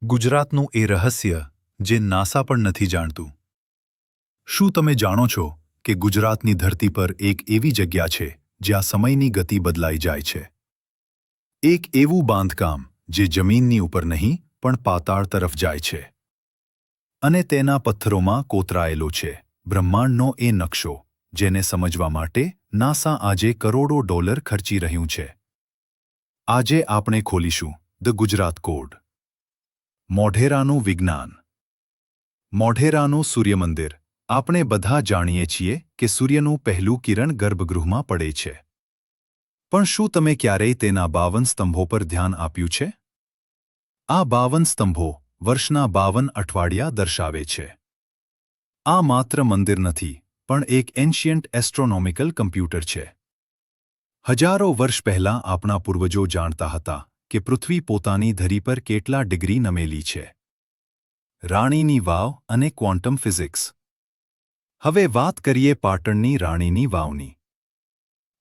ગુજરાતનું એ રહસ્ય જે નાસા પણ નથી જાણતું. શું તમે જાણો છો કે ગુજરાતની ધરતી પર એક એવી જગ્યા છે જ્યાં સમયની ગતિ બદલાઈ જાય છે? એક એવું બાંધકામ જે જમીનની ઉપર નહીં પણ પાતાળ તરફ જાય છે. અને તેના પથ્થરોમાં કોતરાયેલો છે બ્રહ્માંડનો એ નકશો, જેને સમજવા માટે નાસા આજે કરોડો ડોલર ખર્ચી રહ્યું છે. આજે આપણે ખોલીશું ધ ગુજરાત કોડ. મોઢેરાનું વિજ્ઞાન. મોઢેરાનું સૂર્યમંદિર. આપણે બધા જાણીએ છીએ કે સૂર્યનું પહેલું કિરણ ગર્ભગૃહમાં પડે છે. પણ શું તમે ક્યારેય તેના 52 સ્તંભો પર ધ્યાન આપ્યું છે? આ 52 સ્તંભો વર્ષના 52 અઠવાડિયા દર્શાવે છે. આ માત્ર મંદિર નથી, પણ એક એન્શિયન્ટ એસ્ટ્રોનોમિકલ કમ્પ્યુટર છે. હજારો વર્ષ પહેલાં આપણા પૂર્વજો જાણતા હતા કે પૃથ્વી પોતાની ધરી પર કેટલા ડિગ્રી નમેલી છે. રાણીની વાવ અને ક્વોન્ટમ ફિઝિક્સ. હવે વાત કરીએ પાટણની રાણીની વાવની.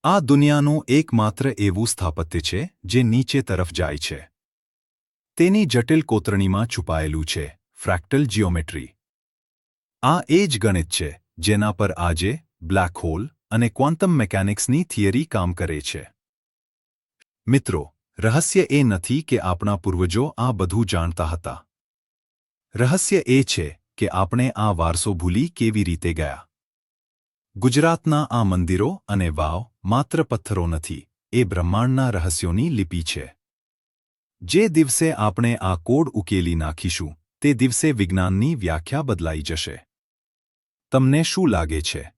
આ દુનિયાનું એકમાત્ર એવું સ્થાપત્ય છે જે નીચે તરફ જાય છે. તેની જટિલ કોતરણીમાં છુપાયેલું છે ફ્રેક્ટલ જીઓમેટ્રી. આ એ જ ગણિત છે જેના પર આજે બ્લેક હોલ અને ક્વોન્ટમ મિકેનિક્સની થિયરી કામ કરે છે. મિત્રો, રહસ્ય એ નથી કે આપણા પૂર્વજો આ બધું જાણતા હતા. રહસ્ય એ છે કે આપણે આ વારસો ભૂલી કેવી રીતે ગયા. ગુજરાતના આ મંદિરો અને વાવ માત્ર પથ્થરો નથી, એ બ્રહ્માંડના રહસ્યોની લિપિ છે. જે દિવસે આપણે આ કોડ ઉકેલી નાખીશું, તે દિવસે વિજ્ઞાનની વ્યાખ્યા બદલાઈ જશે. તમને શું લાગે છે?